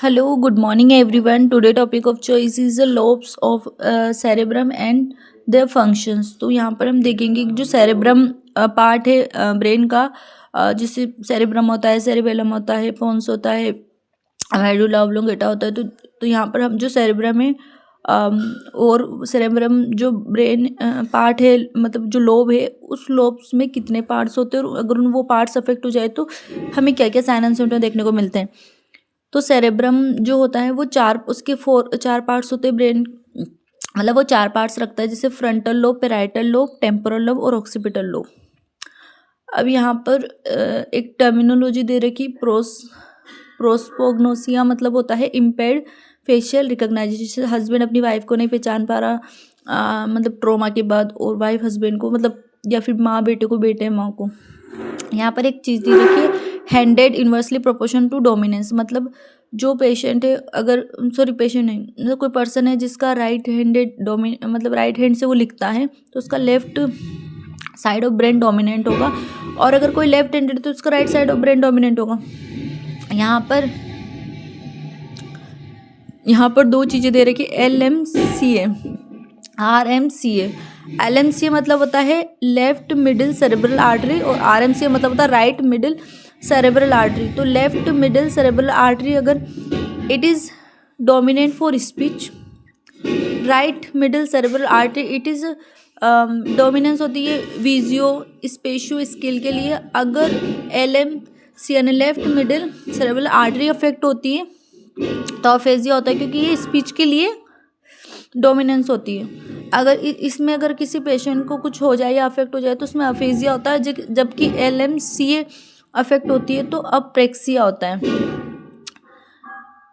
Hello, good morning everyone. Today topic of choice is the lobes of cerebrum and their functions. तो यहाँ पर हम देखेंगे कि जो cerebrum पार्ट है ब्रेन का, जिससे cerebrum होता है, cerebellum होता है, pons होता है, medulla oblongata होता है। तो यहाँ पर हम जो cerebrum है और cerebrum जो ब्रेन पार्ट है, मतलब जो लोब है, उस लोब्स में कितने पार्ट्स होते हैं और अगर वो पार्ट्स अफेक्ट हो जाए तो हमें क्या क्या साइन एंड सिम्टम देखने को मिलते हैं। तो सेरेब्रम जो होता है वो चार पार्ट्स होते हैं ब्रेन, मतलब वो चार पार्ट्स रखता है, जैसे frontal lobe, parietal lobe, temporal lobe और ऑक्सीपिटल लोब। अब यहाँ पर एक टर्मिनोलॉजी दे रखी, प्रोस्पोग्नोसिया मतलब होता है इम्पेयर्ड फेशियल रिकॉग्नाइजेशन। हस्बैंड अपनी वाइफ को नहीं पहचान पा रहा, मतलब ट्रोमा के बाद, और वाइफ हस्बैंड को, मतलब या फिर माँ बेटे को, बेटे माँ को। यहाँ पर एक चीज़ दी रखी है, handed inversely proportion to dominance, मतलब जो पेशेंट है, अगर पेशेंट नहीं, मतलब कोई पर्सन है जिसका राइट हैंडेड मतलब राइट हैंड से वो लिखता है तो उसका left side of brain dominant होगा, और अगर कोई लेफ्ट हैंडेड तो उसका right side of brain dominant होगा। यहाँ पर दो चीज़ें दे रखी, LMCA, RMCA। LMCA मतलब होता है लेफ्ट मिडिल सेरेब्रल आर्टरी, और RMCA मतलब होता है राइट मिडिल सेरेब्रल आर्टरी। तो लेफ्ट मिडिल सेरेब्रल आर्टरी अगर it is dominant for speech, right middle cerebral artery it is dominance होती है विजियो स्पेशियो स्किल के लिए। अगर LMCA यानी left middle cerebral artery affect होती है तो अफेजिया होता है, क्योंकि ये स्पीच के लिए डोमिनेंस होती है। अगर इसमें अगर किसी पेशेंट को कुछ हो जाए या अफेक्ट हो जाए तो उसमें अफेजिया होता है, जबकि LMCA अफेक्ट होती है तो अप्रेक्सिया होता है।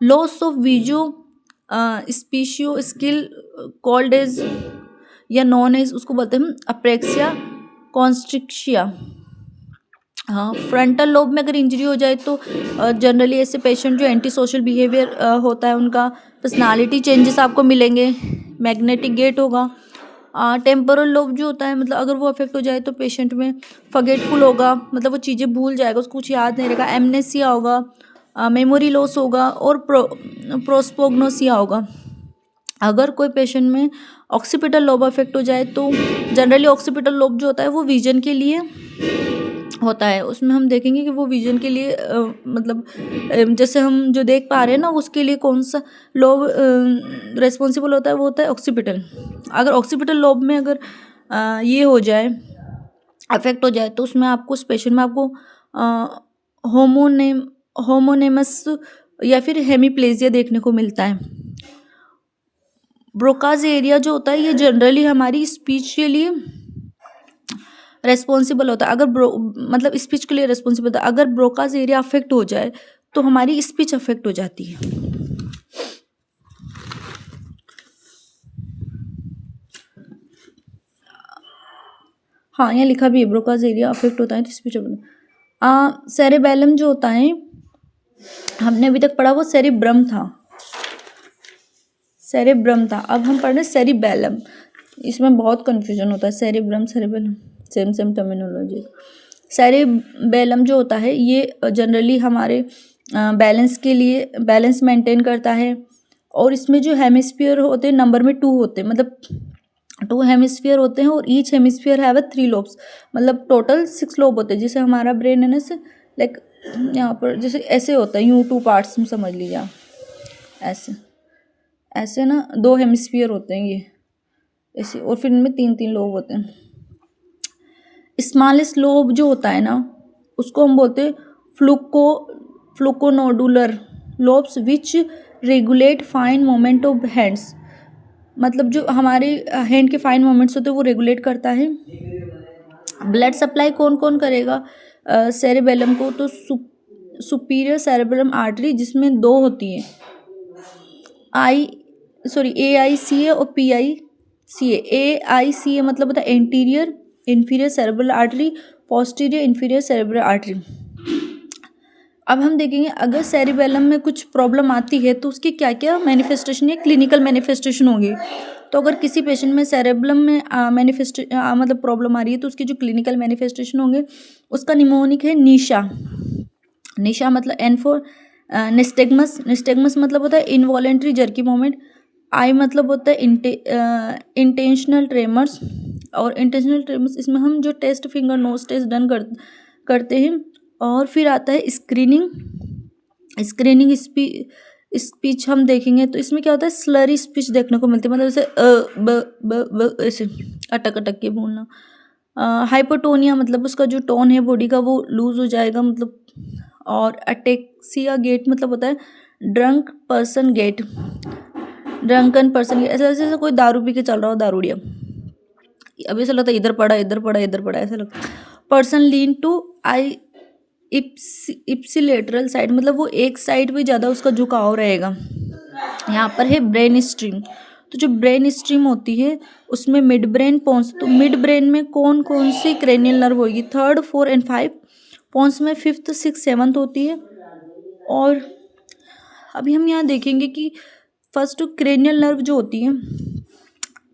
Loss of visuo spatial skill called as या नॉन एज, उसको बोलते हैं अप्रेक्सिया कॉन्स्ट्रिक्शिया। हाँ, फ्रंटल लोब में अगर इंजरी हो जाए तो जनरली ऐसे पेशेंट जो एंटी सोशल बिहेवियर होता है, उनका पर्सनालिटी चेंजेस आपको मिलेंगे, मैग्नेटिक गेट होगा। टेम्पोरल लोब जो होता है, मतलब अगर वो अफेक्ट हो जाए तो पेशेंट में फॉरगेटफुल होगा, मतलब वो चीज़ें भूल जाएगा, उसको कुछ याद नहीं रहेगा, एमनेसिया होगा, मेमोरी लॉस होगा, और प्रोस्पोग्नोसिया होगा। अगर कोई पेशेंट में ऑक्सीपिटल लोब अफेक्ट हो जाए तो जनरली ऑक्सीपिटल लोब जो होता है वो विजन के लिए होता है। उसमें हम देखेंगे कि वो विजन के लिए मतलब जैसे हम जो देख पा रहे हैं ना, उसके लिए कौन सा लोब रिस्पॉन्सिबल होता है, वो होता है ऑक्सीपिटल। अगर ऑक्सीपिटल लोब में अगर ये हो जाए, अफेक्ट हो जाए, तो उसमें आपको स्पेशल में आपको होमोनेमस या फिर हेमीप्लेजिया देखने को मिलता है। ब्रोकाज एरिया जो होता है ये जनरली हमारी स्पीच के लिए रेस्पॉन्सिबल होता है। अगर मतलब स्पीच के लिए रेस्पॉन्सिबल होता है, अगर ब्रोकाज एरिया अफेक्ट हो जाए तो हमारी स्पीच अफेक्ट हो जाती है। हाँ, यहाँ लिखा भी है ब्रोकाज एरिया अफेक्ट होता है तो स्पीच सेरेबेलम जो होता है, हमने अभी तक पढ़ा वो सेरिब्रम था, अब हम पढ़ रहे सेरिबेलम। इसमें बहुत कन्फ्यूजन होता है, cerebrum cerebellum same same terminology. Cerebellum जो होता है ये जनरली हमारे बैलेंस के लिए, बैलेंस मेंटेन करता है, और इसमें जो हेमिस्फीयर होते हैं नंबर में 2 होते हैं, मतलब 2 हेमिस्फीयर होते हैं, और ईच हेमिस्फीयर हैव 3 लोब्स, मतलब टोटल 6 लोब होते हैं। जैसे हमारा ब्रेन है ना, से लाइक यहाँ पर जैसे ऐसे होता है, यूँ 2 पार्ट्स में समझ लीजिए आप, ऐसे ऐसे ना 2 हेमिस्फीयर होते हैं ये ऐसे, और फिर इनमें 3 लोब होते हैं। स्मॉलेस्ट लोब जो होता है ना, उसको हम बोलते हैं flocculonodular lobes which regulate fine moment of hands, मतलब जो हमारे हैंड के फाइन मोमेंट्स होते हैं वो रेगुलेट करता है। ब्लड सप्लाई कौन कौन करेगा सेरेबेलम को, तो सुपीरियर सेरेबेलम आर्टरी, जिसमें 2 होती हैं, AICA और PICA। AICA मतलब होता है anterior inferior cerebral artery, posterior inferior cerebral artery. अब हम देखेंगे अगर सेरिबेलम में कुछ प्रॉब्लम आती है तो उसकी क्या क्या मैनिफेस्टेशन या क्लिनिकल मैनिफेस्टेशन होंगी। तो अगर किसी पेशेंट में सेरेब्रम में मतलब प्रॉब्लम आ रही है तो उसकी जो क्लिनिकल मैनिफेस्टेशन होंगे, उसका निमोनिक है निशा मतलब N for निस्टेगमस मतलब होता है इनवॉलेंट्री जर्की मोमेंट। आई मतलब होता है इंटेंशनल ट्रेमर्स। और इंटेंशनल ट्रेमर्स इसमें हम जो test finger nose test done करते हैं। और फिर आता है स्क्रीनिंग स्पीच हम देखेंगे तो इसमें क्या होता है स्लरी स्पीच देखने को मिलती है, मतलब जैसे ब ऐसे अटक अटक के बोलना। हाइपोटोनिया मतलब उसका जो टोन है बॉडी का वो लूज हो जाएगा मतलब। और अटेक्सिया गेट मतलब होता है ड्रंकन पर्सन गेट, ऐसा ऐसे कोई दारू पी के चल रहा हो, दारूडिया। अब ऐसा लगता है इधर पड़ा ऐसा लगता है। पर्सन लीन टू आई इप्सिलेटरल साइड मतलब वो एक साइड पे ज़्यादा उसका झुकाव रहेगा। यहाँ पर है ब्रेन स्ट्रीम। तो जो ब्रेन स्ट्रीम होती है उसमें मिड ब्रेन पोन्स, तो मिड ब्रेन में कौन कौन सी क्रेनियल नर्व होगी, 3rd 4 एंड 5। पोन्स में 5th 6th 7th होती है। और अभी हम यहाँ देखेंगे कि फर्स्ट क्रेनियल नर्व जो होती है,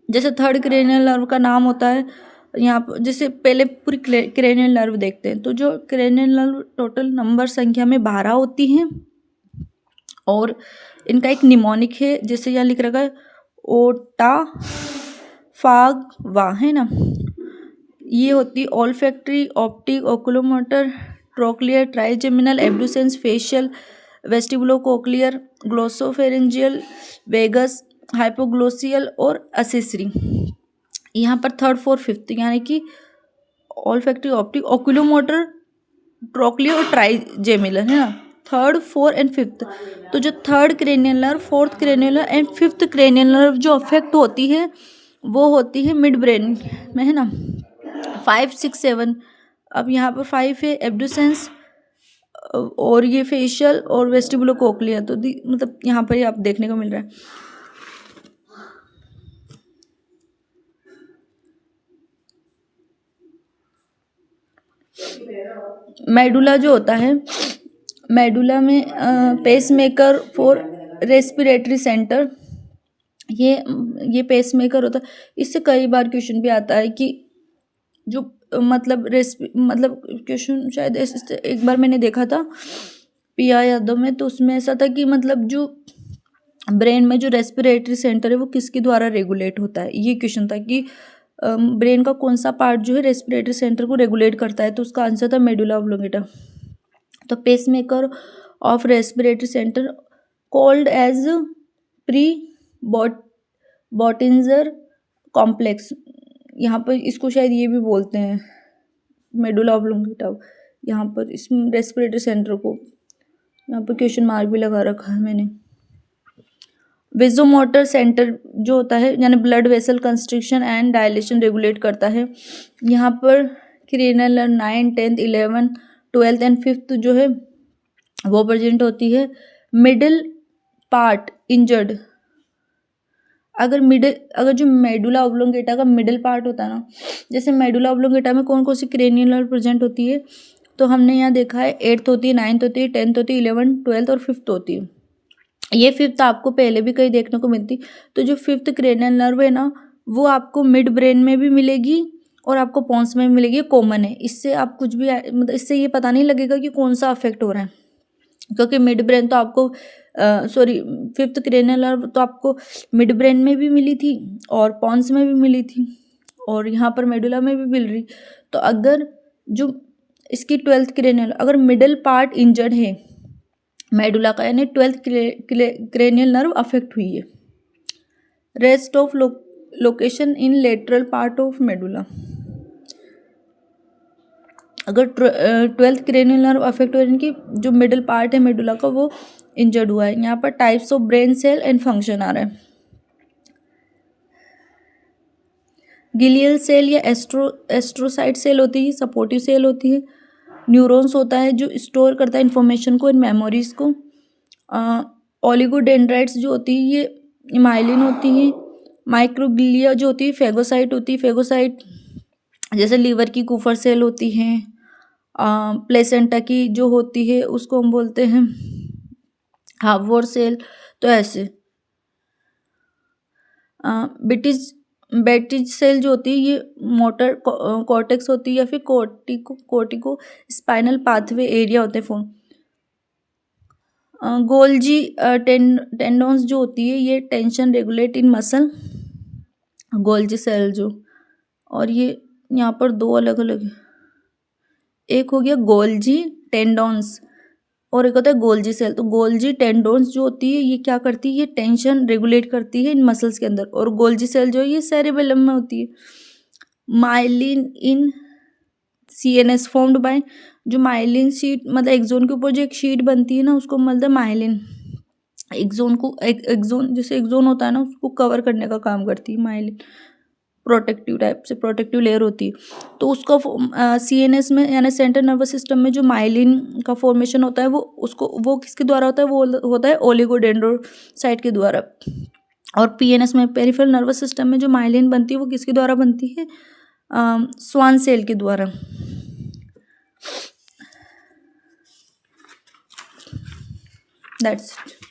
जैसे 3rd क्रेनियल नर्व का नाम होता है यहाँ पर, जैसे पहले पूरी क्रेनियल नर्व देखते हैं। तो जो क्रेनियल नर्व टोटल नंबर संख्या में 12 होती हैं और इनका एक निमोनिक है, जैसे यहाँ लिख रखा है ओटा फाग वा, है ना। ये होती olfactory, optic, oculomotor, trochlear, trigeminal, abducens, facial, vestibulocochlear, glossopharyngeal, vagus, hypoglossal और असेसरी। यहाँ पर 3rd 4 5th यानी कि ओल्फैक्टरी, ऑप्टिक, ओकुलोमोटर, ट्रोक्लियर और ट्राइजेमिनल, है ना, 3rd 4 एंड 5th। तो जो 3rd cranial nerve, 4th cranial nerve and 5th cranial nerve जो अफेक्ट होती है वो होती है मिड ब्रेन में, है ना। 5 6 7। अब यहाँ पर 5 है एब्ड्यूसेंस और ये फेशियल और वेस्टिबुलोकोक्लियर। तो मतलब यहाँ पर ही आप देखने को मिल रहा है। मेडुला जो होता है, मेडुला में पेसमेकर फॉर रेस्पिरेटरी सेंटर, ये पेसमेकर होता है। इससे कई बार क्वेश्चन भी आता है कि जो मतलब क्वेश्चन शायद एक बार मैंने देखा था पिया यादव में, तो उसमें ऐसा था कि मतलब जो ब्रेन में जो रेस्पिरेटरी सेंटर है वो किसके द्वारा रेगुलेट होता है, ये क्वेश्चन था कि ब्रेन का कौन सा पार्ट जो है रेस्पिरेटरी सेंटर को रेगुलेट करता है। तो उसका आंसर था मेडुला ऑब्लोंगेटा। तो pacemaker of respiratory centre called as pre Botzinger complex. यहाँ पर इसको शायद ये भी बोलते हैं मेडुला ऑब्लोंगेटा। यहाँ पर इस रेस्पिरेटरी सेंटर को यहाँ पर क्वेश्चन मार्क भी लगा रखा है मैंने। वेजोमोटर सेंटर जो होता है यानी blood vessel constriction and dilation regulate करता है। यहाँ पर cranial 9 10th 11 12th and 5th जो है वो प्रेजेंट होती है। मिडिल पार्ट इंजर्ड, अगर जो मेडुला ऑब्लोंगेटा का मिडिल पार्ट होता है ना, जैसे मेडुला ऑब्लोंगेटा में कौन कौन सी क्रेनियल नर्व प्रेजेंट होती है, तो हमने यहाँ देखा है 8th होती है, 9th होती है, 10th होती है, 11 12th और 5th होती है। ये 5th आपको पहले भी कहीं देखने को मिलती। तो जो 5th क्रेनियल नर्व है ना वो आपको मिड ब्रेन में भी मिलेगी और आपको पोन्स में भी मिलेगी, कॉमन है। इससे आप कुछ भी मतलब इससे ये पता नहीं लगेगा कि कौन सा अफेक्ट हो रहा है, क्योंकि मिड ब्रेन तो आपको 5th क्रेनियल नर्व तो आपको मिड ब्रेन में भी मिली थी और पोन्स में भी मिली थी और यहाँ पर मेडुला में भी मिल रही। तो अगर जो इसकी 12th क्रेनियल अगर मिडल पार्ट इंजर्ड है मेडुला का, यानी 12th क्रेनियल नर्व अफेक्ट हुई है। Rest of location in lateral part of medulla. अगर 12th क्रेनियल नर्व अफेक्ट हो यानी कि जो मिडल पार्ट है मेडुला का वो इंजर्ड हुआ है। यहाँ पर types of brain cell and function आ रहा है। गिलियल सेल या एस्ट्रोसाइट सेल होती है, सपोर्टिव सेल होती है। न्यूरॉन्स होता है जो स्टोर करता है इंफॉर्मेशन को इन मेमोरीज को। ओलिगोडेंड्राइट्स जो होती है ये माइलिन होती है। माइक्रोग्लिया जो होती है फेगोसाइट होती है। फेगोसाइट जैसे लीवर की कुफर सेल होती हैं। प्लेसेंटा की जो होती है उसको हम बोलते हैं हार्वोर सेल। तो ऐसे बेटिज सेल जो होती है ये मोटर कॉर्टेक्स होती है या फिर कोर्टिको स्पाइनल पाथवे एरिया होते हैं फोन। गोल्जी टेंडोन्स जो होती है ये टेंशन रेगुलेट इन मसल, गोल्जी सेल जो, और ये यहाँ पर दो अलग अलग, एक हो गया गोल्जी टेंडोन्स और एक होता है गोल्जी सेल। तो गोल्जी टेंडोन्स जो होती है ये क्या करती है, ये टेंशन रेगुलेट करती है इन मसल्स के अंदर, और गोल्जी सेल जो है ये सेरेबेलम में होती है। Myelin in CNS formed by, जो माइलिन शीट मतलब एक्सोन के ऊपर जो एक शीट बनती है ना उसको मतलब माइलिन, एक्सोन को एक्सोन जैसे एक्सोन होता है ना उसको कवर करने का काम करती है माइलिन, प्रोटेक्टिव टाइप से प्रोटेक्टिव लेयर होती है। तो उसका CNS में यानी सेंट्रल नर्वस सिस्टम में जो माइलिन का फॉर्मेशन होता है वो किसके द्वारा होता है, वो होता है ओलिगोडेंड्रोसाइट के द्वारा। और PNS में पेरिफेरल नर्वस सिस्टम में जो माइलिन बनती है वो किसके द्वारा बनती है, स्वान सेल के द्वारा। That's it.